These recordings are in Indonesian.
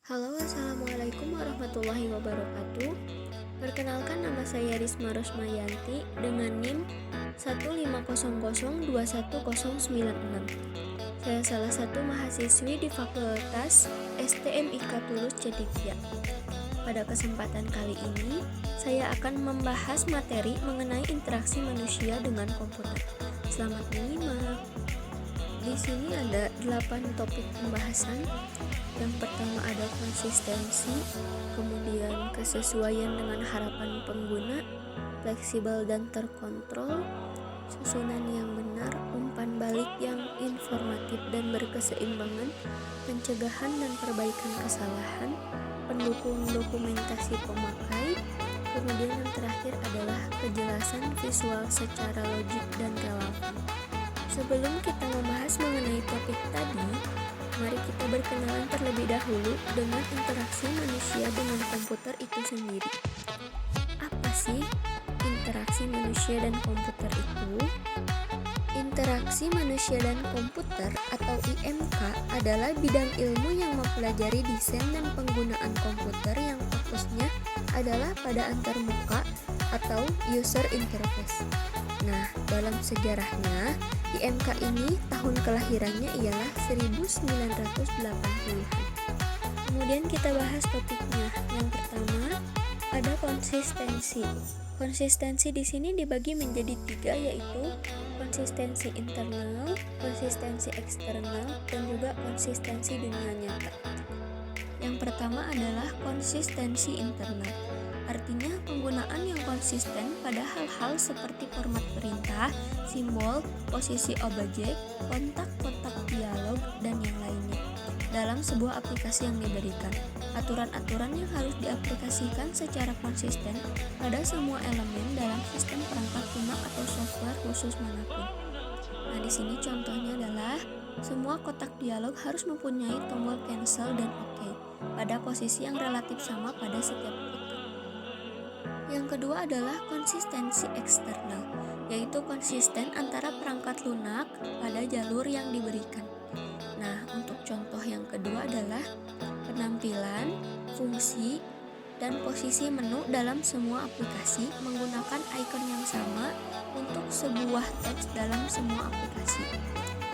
Halo, assalamualaikum warahmatullahi wabarakatuh. Perkenalkan, nama saya Risma Rosmayanti dengan NIM 150021096. Saya salah satu mahasiswi di Fakultas STMIK Tulus Cetipia. Pada kesempatan kali ini, saya akan membahas materi mengenai interaksi manusia dengan komputer. Selamat menyimak. Di sini ada 8 topik pembahasan. Yang pertama ada konsistensi, kemudian kesesuaian dengan harapan pengguna, fleksibel dan terkontrol, susunan yang benar, umpan balik yang informatif dan berkeseimbangan, pencegahan dan perbaikan kesalahan, pendukung dokumentasi pemakai, kemudian yang terakhir adalah kejelasan visual secara logik dan relevan. Sebelum kita membahas mengenai topik tadi, mari kita berkenalan terlebih dahulu dengan interaksi manusia dengan komputer itu sendiri. Apa sih interaksi manusia dan komputer itu? Interaksi manusia dan komputer atau IMK adalah bidang ilmu yang mempelajari desain dan penggunaan komputer yang fokusnya adalah pada antarmuka atau user interface. Nah, dalam sejarahnya, IMK ini tahun kelahirannya ialah 1980-an. Kemudian kita bahas topiknya. Yang pertama, ada konsistensi. Konsistensi di sini dibagi menjadi 3, yaitu konsistensi internal, konsistensi eksternal, dan juga konsistensi dunia nyata. Yang pertama adalah konsistensi internal. Artinya penggunaan yang konsisten pada hal-hal seperti format perintah, simbol, posisi objek, kontak kotak dialog, dan yang lainnya dalam sebuah aplikasi yang diberikan. Aturan-aturan yang harus diaplikasikan secara konsisten pada semua elemen dalam sistem perangkat lunak atau software khusus manapun. Nah, di sini contohnya adalah semua kotak dialog harus mempunyai tombol cancel dan OK pada posisi yang relatif sama pada setiap kotak. Yang kedua adalah konsistensi eksternal, yaitu konsisten antara perangkat lunak pada jalur yang diberikan. Nah, untuk contoh yang kedua adalah penampilan, fungsi, dan posisi menu dalam semua aplikasi menggunakan icon yang sama untuk sebuah teks dalam semua aplikasi.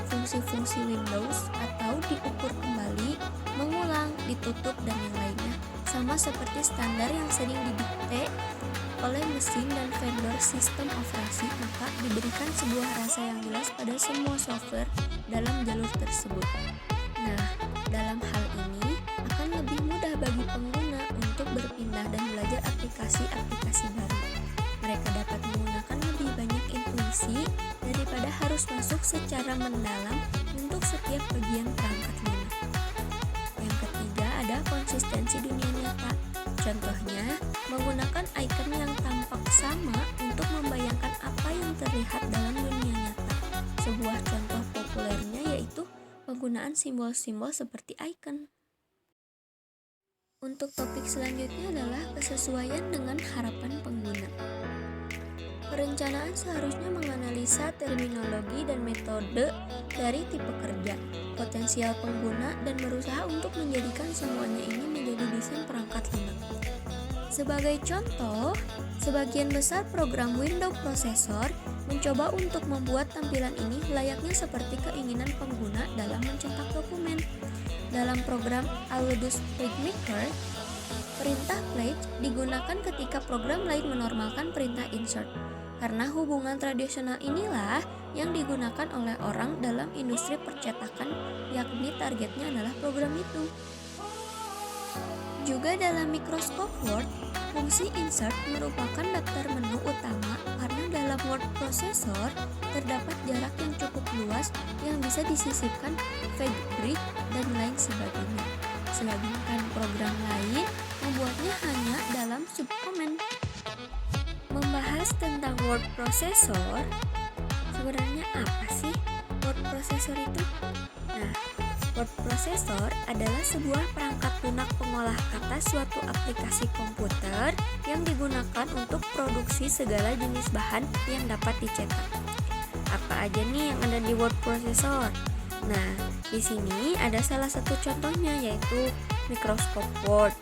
Fungsi-fungsi Windows atau diukur kembali, mengulang, ditutup, dan yang lainnya sama seperti standar yang sering didikte oleh mesin dan vendor sistem operasi, maka diberikan sebuah rasa yang jelas pada semua software dalam jalur tersebut. Nah, dalam hal ini akan lebih mudah bagi pengguna untuk berpindah dan belajar aplikasi-aplikasi baru. Mereka dapat menggunakan lebih banyak intuisi daripada harus masuk secara mendalam untuk setiap bagian perangkat lunak. Yang ketiga ada konsistensi dunia nyata. Contohnya, menggunakan icon yang tampak sama untuk membayangkan apa yang terlihat dalam dunia nyata. Sebuah contoh populernya yaitu penggunaan simbol-simbol seperti icon. Untuk topik selanjutnya adalah kesesuaian dengan harapan pengguna. Perencanaan seharusnya menganalisa terminologi dan metode dari tipe kerja, potensial pengguna, dan berusaha untuk menjadikan semuanya ini menjadi desain perangkat lunak. Sebagai contoh, sebagian besar program Windows prosesor mencoba untuk membuat tampilan ini layaknya seperti keinginan pengguna dalam mencetak dokumen. Dalam program Aldous PageMaker, perintah page digunakan ketika program lain menormalkan perintah insert. Karena hubungan tradisional inilah yang digunakan oleh orang dalam industri percetakan, yakni targetnya adalah program itu. Juga dalam Microsoft Word, fungsi insert merupakan daftar menu utama karena dalam word processor terdapat jarak yang cukup luas yang bisa disisipkan fabric dan lain sebagainya. Sedangkan program lain membuatnya hanya dalam subkomen. Membahas tentang word processor, sebenarnya apa sih word processor itu? Nah, word processor adalah sebuah perangkat lunak pengolah kata suatu aplikasi komputer yang digunakan untuk produksi segala jenis bahan yang dapat dicetak. Apa aja nih yang ada di word processor? Nah, di sini ada salah satu contohnya yaitu Microsoft Word,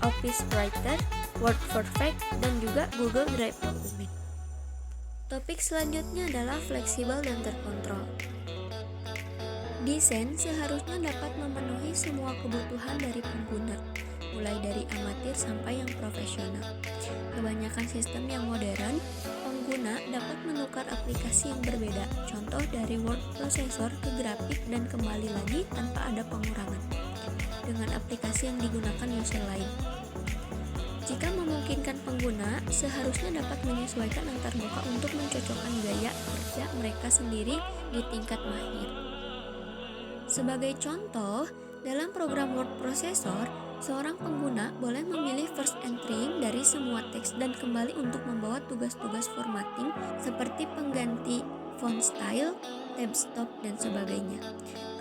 Office Writer, Word Perfect, dan juga Google Drive dokumen. Topik selanjutnya adalah fleksibel dan terkontrol. Desain seharusnya dapat memenuhi semua kebutuhan dari pengguna, mulai dari amatir sampai yang profesional. Kebanyakan sistem yang modern, pengguna dapat menukar aplikasi yang berbeda, contoh dari word processor ke grafik dan kembali lagi tanpa ada pengurangan, dengan aplikasi yang digunakan user lain. Jika memungkinkan pengguna, seharusnya dapat menyesuaikan antarmuka untuk mencocokkan gaya kerja mereka sendiri di tingkat mahir. Sebagai contoh, dalam program word processor, seorang pengguna boleh memilih first entering dari semua teks dan kembali untuk membawa tugas-tugas formatting seperti pengganti font style, tab stop, dan sebagainya.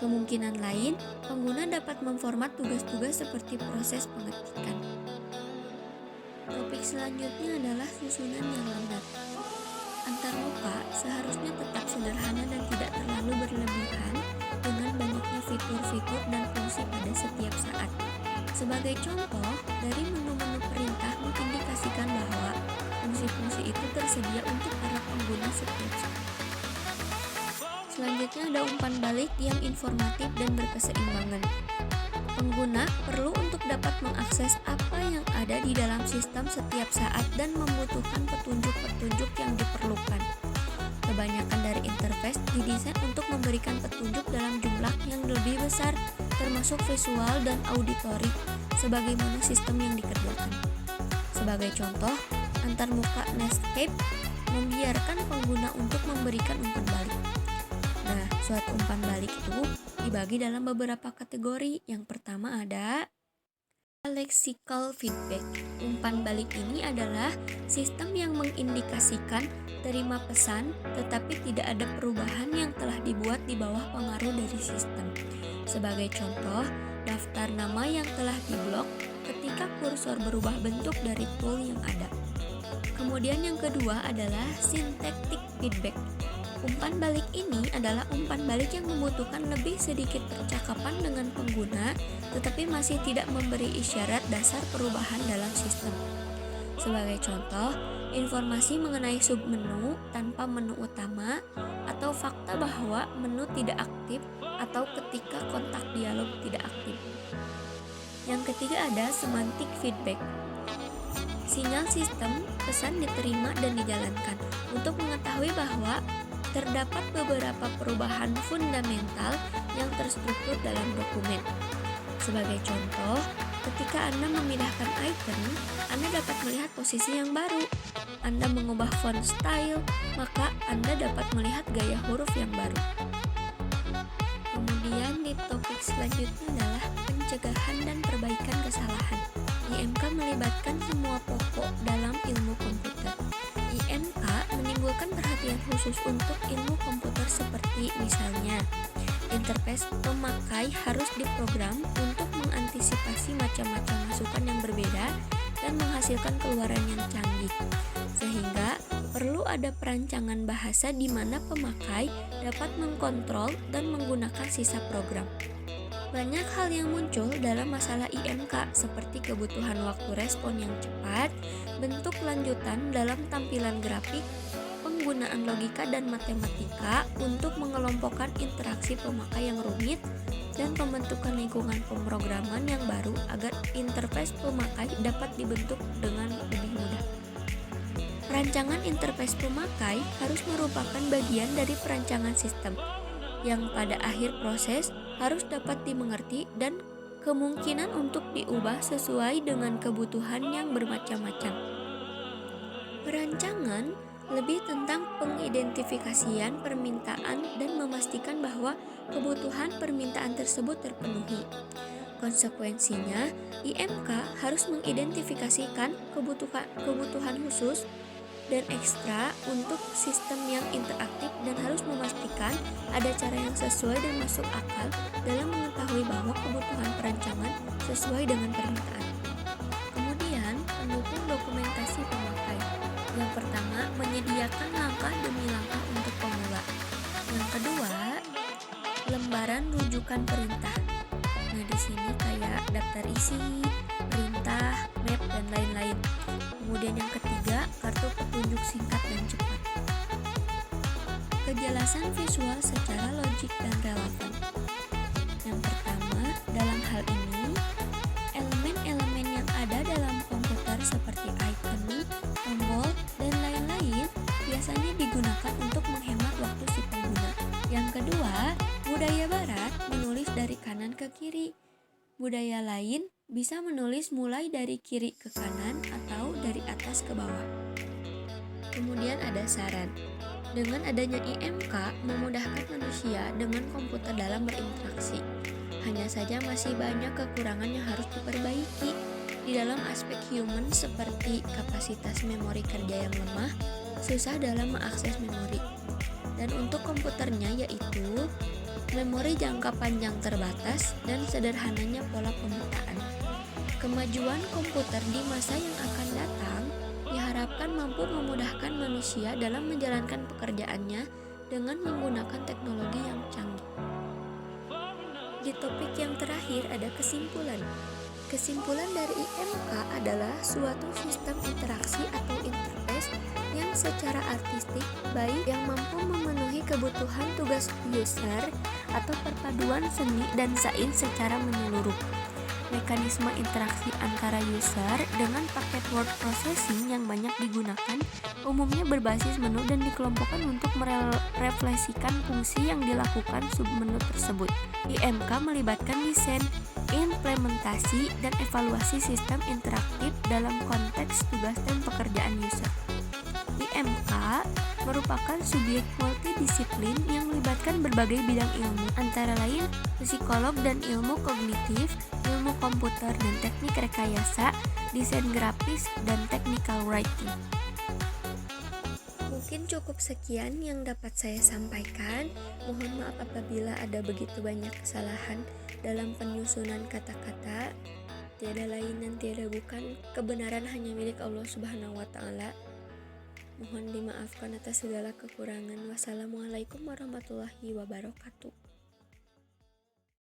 Kemungkinan lain, pengguna dapat memformat tugas-tugas seperti proses pengetikan. Topik selanjutnya adalah susunan yang lembut. Antarmuka seharusnya tetap sederhana dan tidak terlalu berlebihan dengan banyaknya fitur-fitur dan fungsi pada setiap saat. Sebagai contoh, dari menu-menu perintah mengindikasikan bahwa fungsi-fungsi itu tersedia untuk para pengguna setiap saat. Selanjutnya ada umpan balik yang informatif dan berkeseimbangan. Pengguna perlu untuk dapat mengakses apa yang ada di dalam sistem setiap saat dan membutuhkan petunjuk-petunjuk yang diperlukan. Kebanyakan dari interface didesain untuk memberikan petunjuk dalam jumlah yang lebih besar, termasuk visual dan auditory, sebagaimana sistem yang dikerjakan. Sebagai contoh, antarmuka Netscape membiarkan pengguna untuk memberikan umpan balik. Nah, suatu umpan balik itu dibagi dalam beberapa kategori. Yang pertama ada lexical feedback. Umpan balik ini adalah sistem yang mengindikasikan terima pesan tetapi tidak ada perubahan yang telah dibuat di bawah pengaruh dari sistem. Sebagai contoh, daftar nama yang telah diblok ketika kursor berubah bentuk dari tool yang ada. Kemudian yang kedua adalah syntactic feedback. Umpan balik ini adalah umpan balik yang membutuhkan lebih sedikit percakapan dengan pengguna, tetapi masih tidak memberi isyarat dasar perubahan dalam sistem. Sebagai contoh, informasi mengenai submenu tanpa menu utama, atau fakta bahwa menu tidak aktif, atau ketika kontak dialog tidak aktif. Yang ketiga ada semantic feedback. Sinyal sistem, pesan diterima dan dijalankan untuk mengetahui bahwa terdapat beberapa perubahan fundamental yang terstruktur dalam dokumen. Sebagai contoh, ketika Anda memindahkan item, Anda dapat melihat posisi yang baru. Anda mengubah font style, maka Anda dapat melihat gaya huruf yang baru. Kemudian di topik selanjutnya adalah pencegahan dan perbaikan kesalahan. IMK melibatkan semua pokok dalam ilmu komputer. IMK menimbulkan perhatian khusus untuk ilmu komputer seperti misalnya interface pemakai harus diprogram untuk mengantisipasi macam-macam masukan yang berbeda dan menghasilkan keluaran yang canggih, sehingga perlu ada perancangan bahasa di mana pemakai dapat mengkontrol dan menggunakan sisa program. Banyak hal yang muncul dalam masalah IMK seperti kebutuhan waktu respon yang cepat, bentuk lanjutan dalam tampilan grafik, penggunaan logika dan matematika untuk mengelompokkan interaksi pemakai yang rumit, dan pembentukan lingkungan pemrograman yang baru agar interface pemakai dapat dibentuk dengan lebih mudah. Perancangan interface pemakai harus merupakan bagian dari perancangan sistem, yang pada akhir proses harus dapat dimengerti dan kemungkinan untuk diubah sesuai dengan kebutuhan yang bermacam-macam. Perancangan lebih tentang pengidentifikasian permintaan dan memastikan bahwa kebutuhan permintaan tersebut terpenuhi. Konsekuensinya, IMK harus mengidentifikasikan kebutuhan khusus dan ekstra untuk sistem yang interaktif dan harus memastikan ada cara yang sesuai dan masuk akal dalam mengetahui bahwa kebutuhan perancangan sesuai dengan permintaan. Kemudian, mendukung dokumentasi pemakai. Yang pertama, menyediakan langkah demi langkah untuk pemula. Yang kedua, lembaran rujukan perintah. Nah, di sini kayak daftar isi, perintah, map, dan lain-lain. Kemudian yang ketiga, kartu petunjuk singkat dan cepat. Kejelasan visual secara logik dan relevan. Yang pertama, dalam hal ini, elemen-elemen yang ada dalam komputer seperti icon, tombol, dan lain-lain biasanya digunakan untuk menghemat waktu si pengguna. Yang kedua, budaya barat menulis dari kanan ke kiri. Budaya lain bisa menulis mulai dari kiri ke kanan atau dari atas ke bawah. Kemudian ada saran. Dengan adanya IMK memudahkan manusia dengan komputer dalam berinteraksi. Hanya saja masih banyak kekurangan yang harus diperbaiki di dalam aspek human seperti kapasitas memori kerja yang lemah, susah dalam mengakses memori. Dan untuk komputernya yaitu memori jangka panjang terbatas dan sederhananya pola pemetaan. Kemajuan komputer di masa yang akan datang diharapkan mampu memudahkan manusia dalam menjalankan pekerjaannya dengan menggunakan teknologi yang canggih. Di topik yang terakhir ada kesimpulan. Kesimpulan dari IMK adalah suatu sistem interaksi atau interface yang secara artistik baik yang mampu memenuhi kebutuhan tugas user atau perpaduan seni dan sains secara menyeluruh. Mekanisme interaksi antara user dengan paket word processing yang banyak digunakan umumnya berbasis menu dan dikelompokkan untuk merefleksikan fungsi yang dilakukan submenu tersebut. IMK melibatkan desain, implementasi, dan evaluasi sistem interaktif dalam konteks tugas dan pekerjaan user. IMK merupakan subjek multidisiplin yang melibatkan berbagai bidang ilmu, antara lain psikolog dan ilmu kognitif, ilmu komputer dan teknik rekayasa, desain grafis, dan technical writing. Mungkin cukup sekian yang dapat saya sampaikan. Mohon maaf apabila ada begitu banyak kesalahan dalam penyusunan kata-kata. Tiada lain dan tiada bukan, kebenaran hanya milik Allah Subhanahu wa Ta'ala. Mohon dimaafkan atas segala kekurangan. Wassalamualaikum warahmatullahi wabarakatuh.